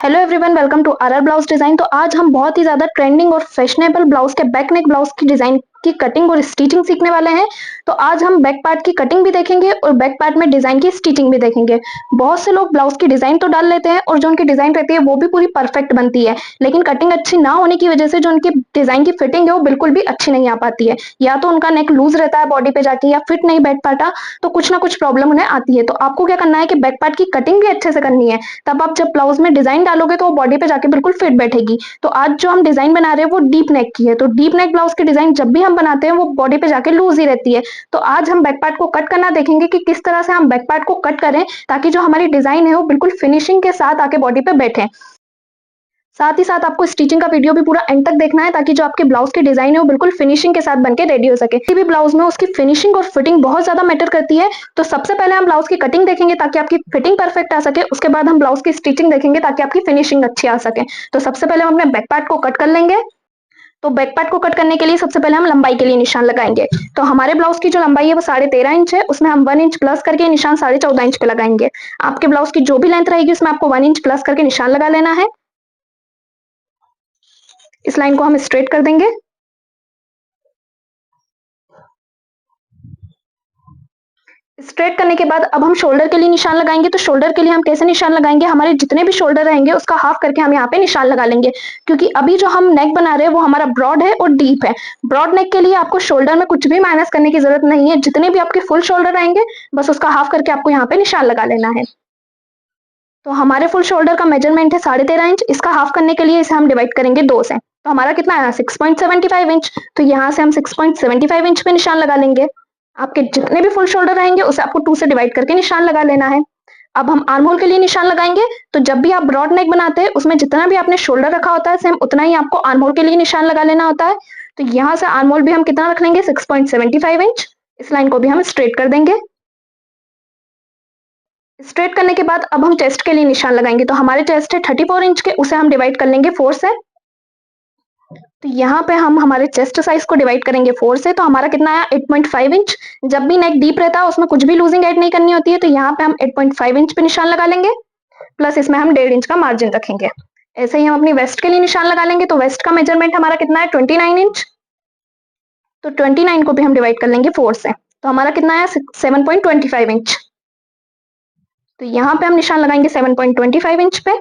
Hello everyone, welcome to RR blouse design. तो आज हम बहुत ही ज्यादा ट्रेंडिंग और फैशनेबल ब्लाउज के बैक नेक ब्लाउज की डिजाइन की कटिंग और स्टिचिंग सीखने वाले हैं। तो आज हम बैक पार्ट की कटिंग भी देखेंगे और बैक पार्ट में डिजाइन की स्टिचिंग भी देखेंगे। बहुत से लोग ब्लाउज की डिजाइन तो डाल लेते हैं और जो उनकी डिजाइन रहती है वो भी पूरी परफेक्ट बनती है, लेकिन कटिंग अच्छी ना होने की वजह से जो उनकी डिजाइन की फिटिंग है वो बिल्कुल भी अच्छी नहीं आ पाती है। या तो उनका नेक लूज रहता है बॉडी पे जाके, या फिट नहीं बैठ पाता, तो कुछ ना कुछ प्रॉब्लम उन्हें आती है। तो आपको क्या करना है कि बैक पार्ट की कटिंग भी अच्छे से करनी है, तब आप जब ब्लाउज में डिजाइन डालोगे तो वो बॉडी पे जाके बिल्कुल फिट बैठेगी। तो आज जो हम डिजाइन बना रहे हैं वो डीप नेक की है। तो डीप नेक ब्लाउज की डिजाइन जब भी हम बनाते हैं वो बॉडी पे जाके लूज ही रहती है। तो आज हम बैक पार्ट को कट करना देखेंगे कि किस तरह से हम बैक पार्ट को कट करें ताकि जो हमारी डिजाइन है वो बिल्कुल फिनिशिंग के साथ आके बॉडी पे बैठे। साथ ही साथ आपको स्टिचिंग का वीडियो भी पूरा एंड तक देखना है ताकि जो आपके ब्लाउज की डिजाइन है वो बिल्कुल फिनिशिंग के साथ बनके रेडी हो सके। किसी भी ब्लाउज में उसकी फिनिशिंग और फिटिंग बहुत ज्यादा मैटर करती है। तो सबसे पहले हम ब्लाउज की कटिंग देखेंगे ताकि आपकी फिटिंग परफेक्ट आ सके, उसके बाद हम ब्लाउज की स्टिचिंग देखेंगे ताकि आपकी फिनिशिंग अच्छी आ सके। तो सबसे पहले हम अपने बैक पार्ट को कट कर लेंगे। तो बैक पार्ट को कट करने के लिए सबसे पहले हम लंबाई के लिए निशान लगाएंगे। तो हमारे ब्लाउज की जो लंबाई है वो 13.5 इंच है, उसमें हम 1 इंच प्लस करके निशान 14.5 इंच पे लगाएंगे। आपके ब्लाउज की जो भी लेंथ रहेगी उसमें आपको 1 इंच प्लस करके निशान लगा लेना है। इस लाइन को हम स्ट्रेट कर देंगे। स्ट्रेट करने के बाद अब हम शोल्डर के लिए निशान लगाएंगे। तो शोल्डर के लिए हम कैसे निशान लगाएंगे, हमारे जितने भी शोल्डर रहेंगे उसका हाफ करके हम यहाँ पे निशान लगा लेंगे। क्योंकि अभी जो हम नेक बना रहे हैं वो हमारा ब्रॉड है और डीप है। ब्रॉड नेक के लिए आपको शोल्डर में कुछ भी माइनस करने की जरूरत नहीं है, जितने भी आपके फुल शोल्डर रहेंगे बस उसका हाफ करके आपको यहाँ पे निशान लगा लेना है। तो हमारे फुल शोल्डर का मेजरमेंट है 13.5 इंच। इसका हाफ करने के लिए इसे हम डिवाइड करेंगे 2 से। तो हमारा कितना आया 6.75 इंच। तो यहाँ से हम 6.75 इंच पे निशान लगा लेंगे। आपके जितने भी फुल शोल्डर रहेंगे उसे आपको 2 से डिवाइड करके निशान लगा लेना है। अब हम आर्म होल के लिए निशान लगाएंगे। तो जब भी आप ब्रॉड नेक बनाते हैं उसमें जितना भी आपने शोल्डर रखा होता है सेम उतना ही आपको आर्म होल के लिए निशान लगा लेना होता है। तो यहाँ से आर्म होल भी हम कितना रख लेंगे 6.75 इंच। इस लाइन को भी हम स्ट्रेट कर देंगे। स्ट्रेट करने के बाद अब हम चेस्ट के लिए निशान लगाएंगे। तो हमारे चेस्ट है 34 इंच के, उसे हम डिवाइड कर लेंगे 4 से। तो यहाँ पे हम हमारे चेस्ट साइज को डिवाइड करेंगे 4 से। तो हमारा कितना आया 8.5 इंच। जब भी नेक डीप रहता है उसमें कुछ भी लूजिंग ऐड नहीं करनी होती है। तो यहाँ पे हम 8.5 इंच पे निशान लगा लेंगे, प्लस इसमें हम 1.5 इंच का मार्जिन रखेंगे। ऐसे ही हम अपनी वेस्ट के लिए निशान लगा लेंगे। तो वेस्ट का मेजरमेंट हमारा कितना है 29 इंच। तो 29 को भी हम डिवाइड कर लेंगे 4 से। तो हमारा कितना आया 7.25 इंच। तो यहाँ पे हम निशान लगाएंगे 7.25 इंच पे।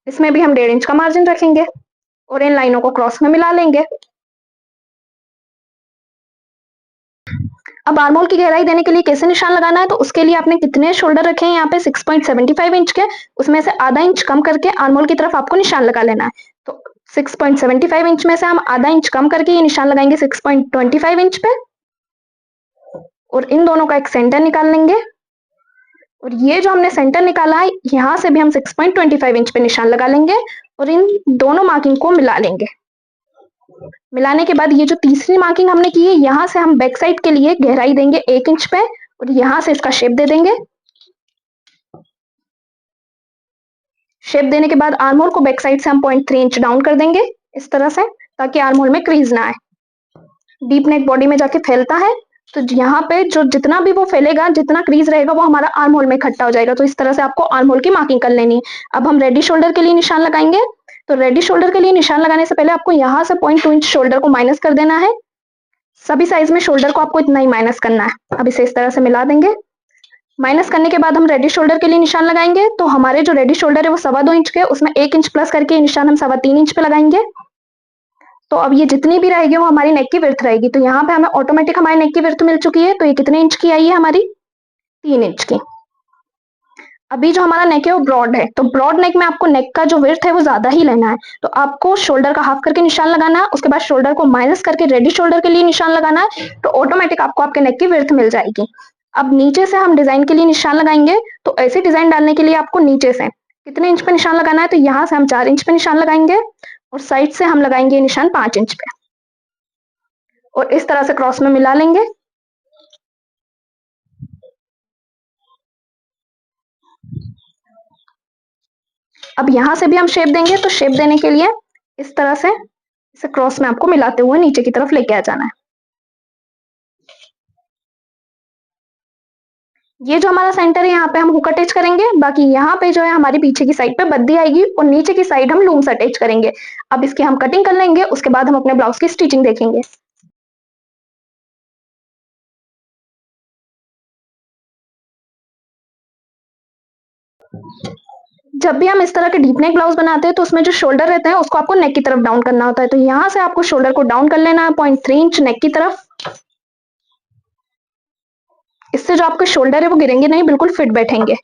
इसमें भी हम 1.5 इंच का मार्जिन रखेंगे और इन लाइनों को क्रॉस में मिला लेंगे। अब आर्म होल की गहराई देने के लिए कैसे निशान लगाना है, तो उसके लिए आपने कितने शोल्डर रखे हैं यहाँ पे 6.75 इंच के, उसमें से आधा इंच कम करके आर्म होल की तरफ आपको निशान लगा लेना है। तो 6.75 इंच में से हम आधा इंच कम करके ये निशान लगाएंगे 6.25 इंच पे और इन दोनों का एक सेंटर निकाल लेंगे। और ये जो हमने सेंटर निकाला है यहाँ से भी हम 6.25 इंच पे निशान लगा लेंगे और इन दोनों मार्किंग को मिला लेंगे। मिलाने के बाद ये जो तीसरी मार्किंग हमने की है यहाँ से हम बैक साइड के लिए गहराई देंगे 1 इंच पे और यहाँ से इसका शेप दे देंगे। शेप देने के बाद आर्म होल को बैक साइड से हम 0.3 इंच डाउन कर देंगे इस तरह से, ताकि आर्म होल में क्रीज ना आए। डीप नेक बॉडी में जाके फैलता है, तो यहाँ पे जो जितना भी वो फैलेगा, जितना क्रीज रहेगा वो हमारा आर्म होल में इकट्ठा हो जाएगा। तो इस तरह से आपको आर्म होल की मार्किंग कर लेनी है। अब हम रेडी शोल्डर के लिए निशान लगाएंगे। तो रेडी शोल्डर के लिए निशान लगाने से पहले आपको यहाँ से 0.2 इंच शोल्डर को माइनस कर देना है। सभी साइज में शोल्डर को आपको इतना ही माइनस करना है। अब इसे इस तरह से मिला देंगे। माइनस करने के बाद हम रेडी शोल्डर के लिए निशान लगाएंगे। तो हमारे जो रेडी शोल्डर है वो 2.25 इंच के, उसमें 1 इंच प्लस करके निशान हम 3.25 इंच पे लगाएंगे। तो अब ये जितनी भी रहेगी वो हमारी नेक की विड्थ रहेगी। तो यहाँ पे हमें ऑटोमेटिक हमारी नेक की विड्थ मिल चुकी है। तो ये कितने इंच की आई है हमारी 3 इंच की। अभी जो हमारा नेक है वो ब्रॉड है, तो ब्रॉड नेक में आपको नेक का जो विड्थ है वो ज्यादा ही लेना है। तो आपको शोल्डर का हाफ करके निशान लगाना है, उसके बाद शोल्डर को माइनस करके रेडी शोल्डर के लिए निशान लगाना है। तो ऑटोमेटिक आपको आपके नेक की विड्थ मिल जाएगी। अब नीचे से हम डिजाइन के लिए निशान लगाएंगे। तो ऐसे डिजाइन डालने के लिए आपको नीचे से कितने इंच पे निशान लगाना है, तो यहाँ से हम 4 इंच पे निशान लगाएंगे और साइड से हम लगाएंगे निशान 5 इंच पे और इस तरह से क्रॉस में मिला लेंगे। अब यहाँ से भी हम शेप देंगे। तो शेप देने के लिए इस तरह से इसे क्रॉस में आपको मिलाते हुए नीचे की तरफ लेके आ जाना है। ये जो हमारा सेंटर है यहाँ पे हम हुक अटैच करेंगे, बाकी यहाँ पे जो है हमारी पीछे की साइड पे बद्दी आएगी और नीचे की साइड हम लूम्स अटैच करेंगे। अब इसकी हम कटिंग कर लेंगे, उसके बाद हम अपने ब्लाउज की स्टिचिंग देखेंगे। जब भी हम इस तरह के डीप नेक ब्लाउज बनाते हैं तो उसमें जो शोल्डर रहते हैं उसको आपको नेक की तरफ डाउन करना होता है। तो यहाँ से आपको शोल्डर को डाउन कर लेना है 0.3 इंच नेक की तरफ। इससे जो आपके शोल्डर है वो गिरेंगे नहीं, बिल्कुल फिट बैठेंगे।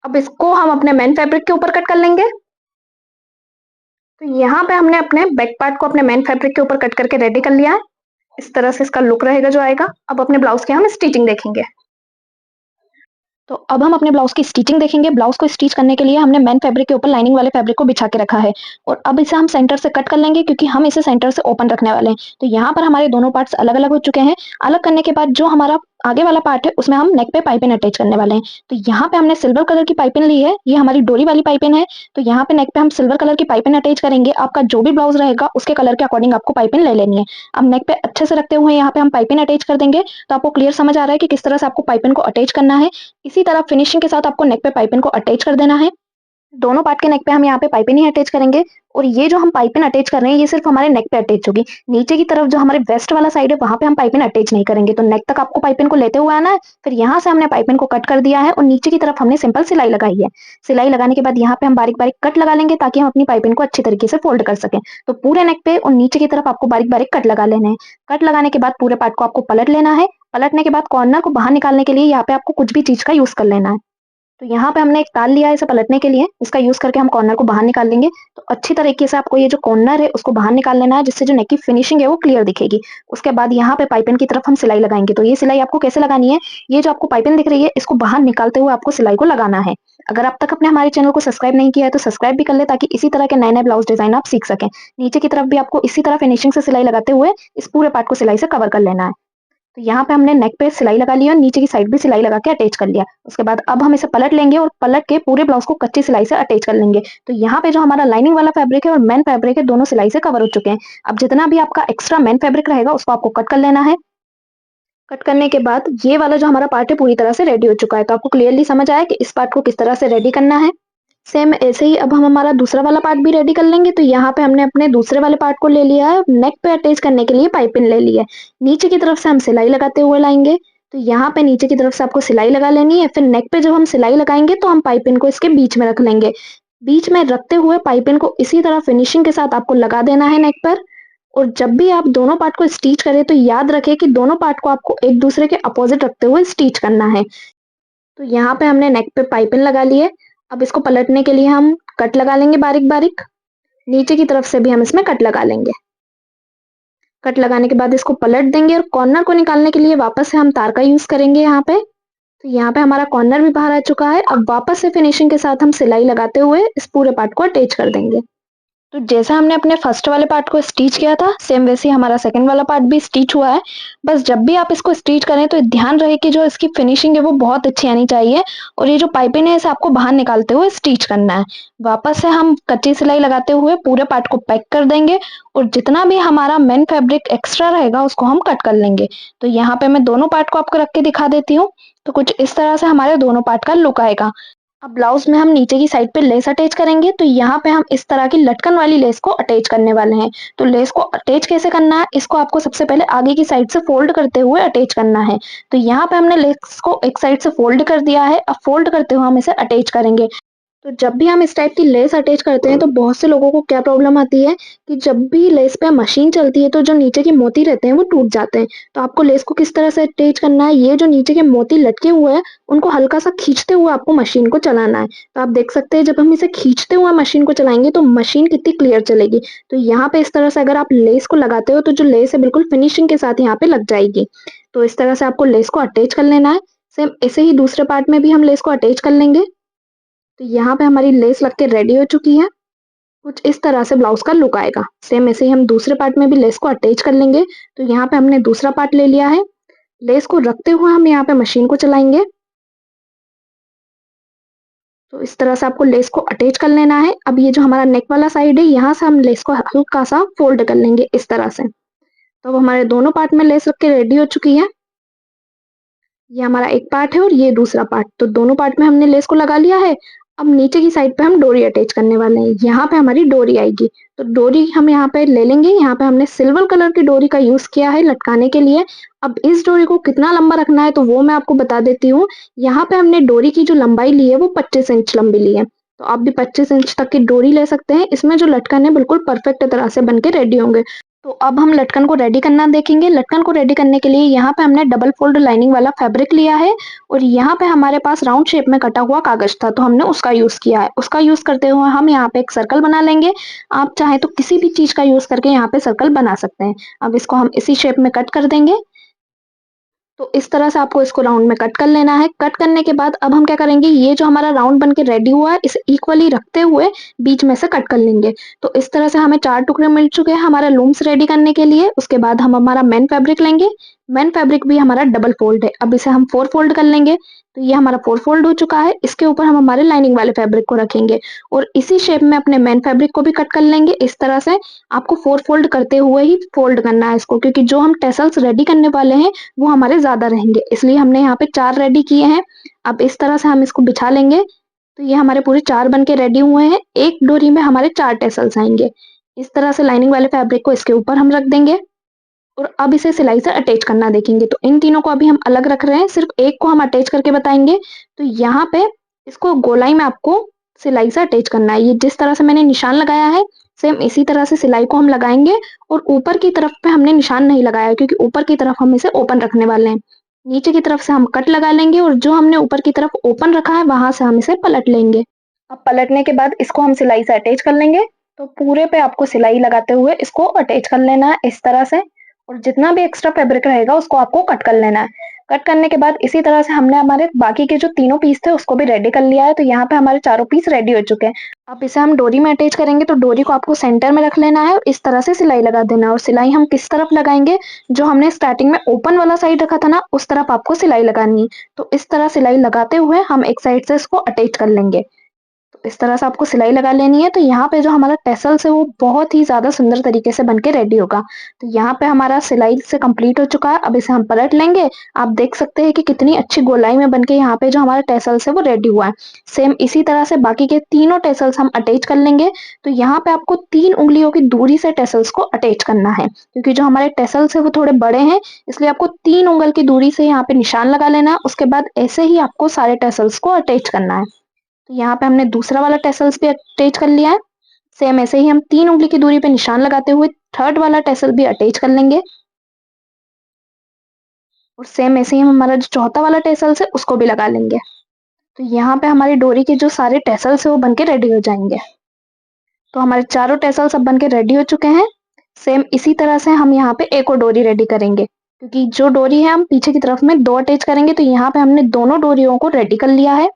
अब इसको हम अपने मेन फैब्रिक के ऊपर कट कर लेंगे। तो यहाँ पे हमने अपने बैक पार्ट को अपने मेन फैब्रिक के ऊपर कट करके रेडी कर लिया है। इस तरह से इसका लुक रहेगा जो आएगा। अब अपने ब्लाउज की हम स्टिचिंग देखेंगे। तो अब हम अपने ब्लाउज की स्टिचिंग देखेंगे। ब्लाउज को स्टिच करने के लिए हमने मेन फैब्रिक के ऊपर लाइनिंग वाले फैब्रिक को बिछा के रखा है और अब इसे हम सेंटर से कट कर लेंगे क्योंकि हम इसे सेंटर से ओपन रखने वाले हैं। तो यहाँ पर हमारे दोनों पार्ट्स अलग अलग हो चुके हैं। अलग करने के बाद जो हमारा आगे वाला पार्ट है उसमें हम नेक पे पाइपिंग अटैच करने वाले हैं। तो यहाँ पे हमने सिल्वर कलर की पाइपिंग ली है, ये हमारी डोरी वाली पाइपिंग है। तो यहाँ पे नेक पे हम सिल्वर कलर की पाइपिंग अटैच करेंगे। आपका जो भी ब्लाउज रहेगा उसके कलर के अकॉर्डिंग आपको पाइपिंग ले लेनी है। अब नेक पे अच्छे से रखते हुए यहाँ पे हम पाइपिंग अटैच कर देंगे। तो आपको क्लियर समझ आ रहा है कि किस तरह से आपको पाइपिंग को अटैच करना है। इसी तरह फिनिशिंग के साथ आपको नेक पे पाइपिंग को अटैच कर देना है। दोनों पार्ट के नेक पे हम यहाँ पे पाइपिंग ही अटैच करेंगे और ये जो हम पाइपिंग अटैच कर रहे हैं ये सिर्फ हमारे नेक पे अटैच होगी। नीचे की तरफ जो हमारे वेस्ट वाला साइड है वहां पे हम पाइपिंग अटैच नहीं करेंगे। तो नेक तक आपको पाइपिंग को लेते हुए आना है। फिर यहाँ से हमने पाइपिंग को कट कर दिया है और नीचे की तरफ हमने सिंपल सिलाई लगाई है। सिलाई लगाने के बाद यहाँ पे हम बारीक बारीक कट लगा लेंगे ताकि हम अपनी पाइपिंग को अच्छी तरीके से फोल्ड कर सकें। तो पूरे नेक पे और नीचे की तरफ आपको बारीक बारीक कट लगा लेने हैं। कट लगाने के बाद पूरे पार्ट को आपको पलट लेना है। पलटने के बाद कॉर्नर को बाहर निकालने के लिए यहाँ पे आपको कुछ भी चीज का यूज कर लेना है। तो यहाँ पे हमने एक ताल लिया है इसे पलटने के लिए, इसका यूज करके हम कॉर्नर को बाहर निकाल लेंगे। तो अच्छी तरीके से आपको ये जो कॉर्नर है उसको बाहर निकाल लेना है जिससे जो नेक की फिनिशिंग है वो क्लियर दिखेगी। उसके बाद यहाँ पे पाइपिंग की तरफ हम सिलाई लगाएंगे। तो ये सिलाई आपको कैसे लगानी है, ये जो आपको पाइपिंग दिख रही है इसको बाहर निकालते हुए आपको सिलाई को लगाना है। अगर अब तक अपने हमारे चैनल को सब्सक्राइब नहीं किया है तो सब्सक्राइब भी कर ले ताकि इसी तरह के नए नए ब्लाउज डिजाइन आप सीख सकें। नीचे की तरफ भी आपको इसी तरह फिनिशिंग से सिलाई लगाते हुए इस पूरे पार्ट को सिलाई से कवर कर लेना है। तो यहाँ पे हमने नेक पे सिलाई लगा लिया और नीचे की साइड भी सिलाई लगा के अटैच कर लिया। उसके बाद अब हम इसे पलट लेंगे और पलट के पूरे ब्लाउज को कच्ची सिलाई से अटैच कर लेंगे। तो यहाँ पे जो हमारा लाइनिंग वाला फैब्रिक है और मेन फैब्रिक है दोनों सिलाई से कवर हो चुके हैं। अब जितना भी आपका एक्स्ट्रा मेन फैब्रिक रहेगा उसको आपको कट कर लेना है। कट करने के बाद ये वाला जो हमारा पार्ट है पूरी तरह से रेडी हो चुका है। तो आपको क्लियरली समझ आया कि इस पार्ट को किस तरह से रेडी करना है। सेम ऐसे ही अब हम हमारा दूसरा वाला पार्ट भी रेडी कर लेंगे। तो यहाँ पे हमने अपने दूसरे वाले पार्ट को ले लिया है, नेक पे अटैच करने के लिए पाइपिंग ले ली है। नीचे की तरफ से हम सिलाई लगाते हुए लाएंगे। तो यहाँ पे नीचे की तरफ से आपको सिलाई लगा लेनी है। फिर नेक पे जब हम सिलाई लगाएंगे तो हम पाइपिंग को इसके बीच में रख लेंगे। बीच में रखते हुए पाइपिंग को इसी तरह फिनिशिंग के साथ आपको लगा देना है नेक पर। और जब भी आप दोनों पार्ट को स्टिच करें तो याद रखें कि दोनों पार्ट को आपको एक दूसरे के अपोजिट रखते हुए स्टिच करना है। तो यहाँ पे हमने नेक पे पाइपिंग लगा ली है। अब इसको पलटने के लिए हम कट लगा लेंगे बारीक बारीक। नीचे की तरफ से भी हम इसमें कट लगा लेंगे। कट लगाने के बाद इसको पलट देंगे और कॉर्नर को निकालने के लिए वापस से हम तार का यूज करेंगे यहाँ पे। तो यहाँ पे हमारा कॉर्नर भी बाहर आ चुका है। अब वापस से फिनिशिंग के साथ हम सिलाई लगाते हुए इस पूरे पार्ट को अटैच कर देंगे। तो जैसा हमने अपने फर्स्ट वाले पार्ट को स्टिच किया था सेम वैसे ही हमारा सेकंड वाला पार्ट भी स्टिच हुआ है। बस जब भी आप इसको स्टिच करें तो ध्यान रहे कि जो इसकी फिनिशिंग है वो बहुत अच्छी आनी चाहिए और ये जो पाइपिंग है इसे आपको बाहर निकालते हुए स्टिच करना है। वापस से हम कच्ची सिलाई लगाते हुए पूरे पार्ट को पैक कर देंगे और जितना भी हमारा मेन फैब्रिक एक्स्ट्रा रहेगा उसको हम कट कर लेंगे। तो यहाँ पे मैं दोनों पार्ट को आपको रख के दिखा देती हूँ। तो कुछ इस तरह से हमारे दोनों पार्ट का लुक आएगा। अब ब्लाउज में हम नीचे की साइड पे लेस अटैच करेंगे। तो यहाँ पे हम इस तरह की लटकन वाली लेस को अटैच करने वाले हैं। तो लेस को अटैच कैसे करना है, इसको आपको सबसे पहले आगे की साइड से फोल्ड करते हुए अटैच करना है। तो यहाँ पे हमने लेस को एक साइड से फोल्ड कर दिया है। अब फोल्ड करते हुए हम इसे अटैच करेंगे। तो जब भी हम इस टाइप की लेस अटैच करते हैं तो बहुत से लोगों को क्या प्रॉब्लम आती है कि जब भी लेस पे मशीन चलती है तो जो नीचे के मोती रहते हैं वो टूट जाते हैं। तो आपको लेस को किस तरह से अटैच करना है, ये जो नीचे के मोती लटके हुए हैं उनको हल्का सा खींचते हुए आपको मशीन को चलाना है। तो आप देख सकते हैं जब हम इसे खींचते हुए मशीन को चलाएंगे तो मशीन कितनी क्लियर चलेगी। तो यहाँ पे इस तरह से अगर आप लेस को लगाते हो तो जो लेस है बिल्कुल फिनिशिंग के साथ यहाँ पे लग जाएगी। तो इस तरह से आपको लेस को अटैच कर लेना है। सेम ऐसे ही दूसरे पार्ट में भी हम लेस को अटैच कर लेंगे। तो यहाँ पे हमारी लेस लग के रेडी हो चुकी है। कुछ इस तरह से ब्लाउज का लुक आएगा। सेम ऐसे ही हम दूसरे पार्ट में भी लेस को अटैच कर लेंगे। तो यहाँ पे हमने दूसरा पार्ट ले लिया है। लेस को रखते हुए हम यहाँ पे मशीन को चलाएंगे। तो इस तरह से आपको लेस को अटैच कर लेना है। अब ये जो हमारा नेक वाला साइड है यहाँ से हम लेस को हल्का सा फोल्ड कर लेंगे इस तरह से। तो अब हमारे दोनों पार्ट में लेस लग के रेडी हो चुकी है। ये हमारा एक पार्ट है और ये दूसरा पार्ट, तो दोनों पार्ट में हमने लेस को लगा लिया है। अब नीचे की साइड पे हम डोरी अटैच करने वाले हैं। यहाँ पे हमारी डोरी आएगी, तो डोरी हम यहाँ पे ले लेंगे। यहाँ पे हमने सिल्वर कलर की डोरी का यूज किया है लटकाने के लिए। अब इस डोरी को कितना लंबा रखना है तो वो मैं आपको बता देती हूँ। यहाँ पे हमने डोरी की जो लंबाई ली है वो 25 इंच लंबी ली है, तो आप भी 25 इंच तक की डोरी ले सकते हैं। इसमें जो लटकन है बिल्कुल परफेक्ट तरह से बन के रेडी होंगे। तो अब हम लटकन को रेडी करना देखेंगे। लटकन को रेडी करने के लिए यहाँ पे हमने डबल फोल्ड लाइनिंग वाला फैब्रिक लिया है और यहाँ पे हमारे पास राउंड शेप में कटा हुआ कागज था, तो हमने उसका यूज किया है। उसका यूज करते हुए हम यहाँ पे एक सर्कल बना लेंगे। आप चाहे तो किसी भी चीज का यूज करके यहाँ पे सर्कल बना सकते हैं। अब इसको हम इसी शेप में कट कर देंगे। तो इस तरह से आपको इसको राउंड में कट कर लेना है। कट करने के बाद अब हम क्या करेंगे, ये जो हमारा राउंड बन के रेडी हुआ है इसे इक्वली रखते हुए बीच में से कट कर लेंगे। तो इस तरह से हमें 4 टुकड़े मिल चुके हैं हमारे लूम्स रेडी करने के लिए। उसके बाद हम हमारा मेन फैब्रिक लेंगे। मेन फैब्रिक भी हमारा डबल फोल्ड है, अब इसे हम 4 फोल्ड कर लेंगे। तो ये हमारा 4 फोल्ड हो चुका है। इसके ऊपर हम हमारे लाइनिंग वाले फैब्रिक को रखेंगे और इसी शेप में अपने मेन फैब्रिक को भी कट कर लेंगे। इस तरह से आपको 4 फोल्ड करते हुए ही फोल्ड करना है इसको, क्योंकि जो हम टेसल्स रेडी करने वाले हैं वो हमारे ज़्यादा रहेंगे, इसलिए हमने यहाँ पे 4 रेडी किए हैं। अब इस तरह से हम इसको बिछा लेंगे। तो ये हमारे पूरे 4 बन के रेडी हुए हैं। एक डोरी में हमारे 4 टेसल्स आएंगे। इस तरह से लाइनिंग वाले फैब्रिक को इसके ऊपर हम रख देंगे और अब इसे सिलाई से अटैच करना देखेंगे। तो इन तीनों को अभी हम अलग रख रहे हैं, सिर्फ एक को हम अटैच करके बताएंगे। तो यहाँ पे इसको गोलाई में आपको सिलाई से अटैच करना है। ये जिस तरह से मैंने निशान लगाया है सेम इसी तरह से सिलाई को हम लगाएंगे और ऊपर की तरफ पे हमने निशान नहीं लगाया क्योंकि ऊपर की तरफ हम इसे ओपन रखने वाले हैं। नीचे की तरफ से हम कट लगा लेंगे और जो हमने ऊपर की तरफ ओपन रखा है वहां से हम इसे पलट लेंगे। अब पलटने के बाद इसको हम सिलाई से अटैच कर लेंगे। तो पूरे पे आपको सिलाई लगाते हुए इसको अटैच कर लेना है इस तरह से, और जितना भी एक्स्ट्रा फैब्रिक रहेगा उसको आपको कट कर लेना है। कट करने के बाद इसी तरह से हमने हमारे बाकी के जो तीनों पीस थे उसको भी रेडी कर लिया है। तो यहाँ पे हमारे चारों पीस रेडी हो चुके हैं। अब इसे हम डोरी में अटैच करेंगे, तो डोरी को आपको सेंटर में रख लेना है और इस तरह से सिलाई लगा देना है। और सिलाई हम किस तरफ लगाएंगे, जो हमने स्टार्टिंग में ओपन वाला साइड रखा था ना उस तरफ आपको सिलाई लगानी है। तो इस तरह सिलाई लगाते हुए हम एक साइड से इसको अटैच कर लेंगे। तो इस तरह से आपको सिलाई लगा लेनी है। तो यहाँ पे जो हमारा टेसल्स है वो बहुत ही ज़्यादा सुंदर तरीके से बन के रेडी होगा। तो यहाँ पे हमारा सिलाई से कंप्लीट हो चुका है। अब इसे हम पलट लेंगे। आप देख सकते हैं कि कितनी अच्छी गोलाई में बन के यहाँ पे जो हमारा टेसल्स है वो रेडी हुआ है। सेम इसी तरह से बाकी के तीनों टेसल्स हम अटैच कर लेंगे। तो यहाँ पे आपको 3 उंगलियों की दूरी से टेसल्स को अटैच करना है, क्योंकि जो हमारे टेसल्स है वो थोड़े बड़े हैं, इसलिए आपको 3 उंगल की दूरी से यहाँ पे निशान लगा लेना है। उसके बाद ऐसे ही आपको सारे टेसल्स को अटैच करना है। तो यहाँ पे हमने दूसरा वाला टेसल्स भी अटैच कर लिया है। सेम ऐसे ही हम 3 उंगली की दूरी पे निशान लगाते हुए थर्ड वाला टेसल भी अटैच कर लेंगे और सेम ऐसे ही हम हमारा जो चौथा वाला टेसल्स है उसको भी लगा लेंगे। तो यहाँ पे हमारी डोरी के जो सारे टेसल्स है वो बनके रेडी हो जाएंगे। तो हमारे चारों टेसल्स अब बनके रेडी हो चुके हैं। सेम इसी तरह से हम यहाँ पे एक और डोरी रेडी करेंगे, क्योंकि जो डोरी है हम पीछे की तरफ में 2 अटैच करेंगे। तो यहाँ पे हमने दोनों डोरियों को रेडी कर लिया है।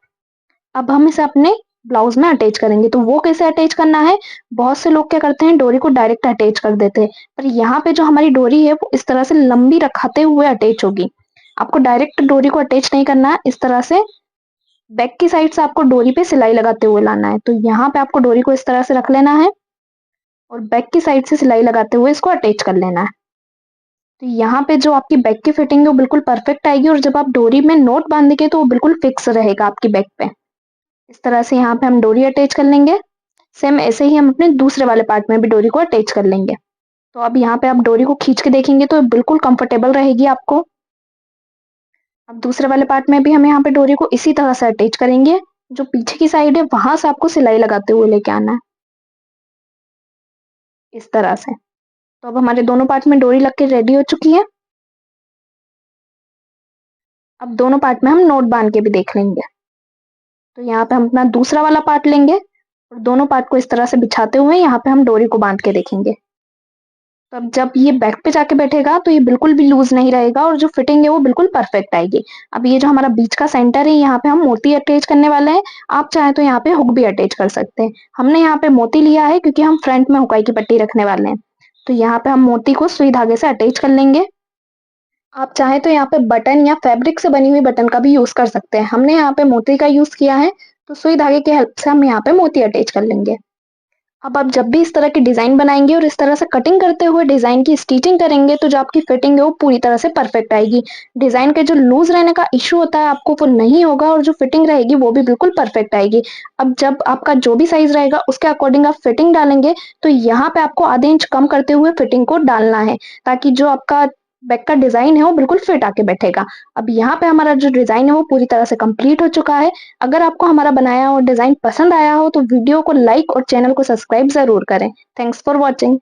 अब हम इसे अपने ब्लाउज में अटैच करेंगे। तो वो कैसे अटैच करना है, बहुत से लोग क्या करते हैं डोरी को डायरेक्ट अटैच कर देते हैं, पर यहाँ पे जो हमारी डोरी है वो इस तरह से लंबी रखाते हुए अटैच होगी। आपको डायरेक्ट डोरी को अटैच नहीं करना है, इस तरह से बैक की साइड से आपको डोरी पे सिलाई लगाते हुए लाना है। तो यहाँ पे आपको डोरी को इस तरह से रख लेना है और बैक की साइड से सिलाई लगाते हुए इसको अटैच कर लेना है। तो यहाँ पे जो आपकी बैक की फिटिंग है वो बिल्कुल परफेक्ट आएगी और जब आप डोरी में नोट बांधेंगे तो वो बिल्कुल फिक्स रहेगा आपकी बैक पे। इस तरह से यहाँ पे हम डोरी अटैच कर लेंगे। सेम ऐसे ही हम अपने दूसरे वाले पार्ट में भी डोरी को अटैच कर लेंगे। तो अब यहाँ पे आप डोरी को खींच के देखेंगे तो बिल्कुल कंफर्टेबल रहेगी आपको। अब दूसरे वाले पार्ट में भी हम यहाँ पे डोरी को इसी तरह से अटैच करेंगे। जो पीछे की साइड है वहां से आपको सिलाई लगाते हुए लेके आना है इस तरह से। तो अब हमारे दोनों पार्ट में डोरी लग के रेडी हो चुकी है। अब दोनों पार्ट में हम नोट बांध के भी देख लेंगे। तो यहाँ पे हम अपना दूसरा वाला पार्ट लेंगे और दोनों पार्ट को इस तरह से बिछाते हुए यहाँ पे हम डोरी को बांध के देखेंगे। तो अब जब ये बैक पे जाके बैठेगा तो ये बिल्कुल भी लूज नहीं रहेगा और जो फिटिंग है वो बिल्कुल परफेक्ट आएगी। अब ये जो हमारा बीच का सेंटर है यहाँ पे हम मोती अटैच करने वाले हैं। आप चाहे तो यहाँ पे हुक भी अटैच कर सकते हैं। हमने यहाँ पे मोती लिया है क्योंकि हम फ्रंट में हुकाई की पट्टी रखने वाले हैं। तो यहाँ पे हम मोती को सुई धागे से अटैच कर लेंगे। आप चाहे तो यहाँ पे बटन या फैब्रिक से बनी हुई बटन का भी यूज कर सकते हैं। हमने यहाँ पे मोती का यूज किया है, तो सुई धागे की हेल्प से हम यहाँ पे मोती अटैच कर लेंगे। अब आप जब भी इस तरह की डिज़ाइन बनाएँगे और इस तरह से कटिंग करते हुए डिज़ाइन की स्टिचिंग करेंगे, तो जो आपकी फिटिंग है वो पूरी तरह से परफेक्ट आएगी। डिज़ाइन के जो लूज़ रहने का इश्यू होता है आपको वो नहीं होगा और जो फिटिंग रहेगी वो भी बिल्कुल परफेक्ट आएगी। अब जब आपका जो भी साइज़ रहेगा उसके अकॉर्डिंग आप फिटिंग डालेंगे, तो यहाँ पे आपको आधे इंच कम करते हुए फिटिंग को डालना है, ताकि जो आपका बैक का डिज़ाइन है वो बिल्कुल फिट आके बैठेगा। अब यहाँ पे हमारा जो डिज़ाइन है वो पूरी तरह से कंप्लीट हो चुका है। अगर आपको हमारा बनाया हुआ डिज़ाइन पसंद आया हो तो वीडियो को लाइक और चैनल को सब्सक्राइब ज़रूर करें। Thanks for watching.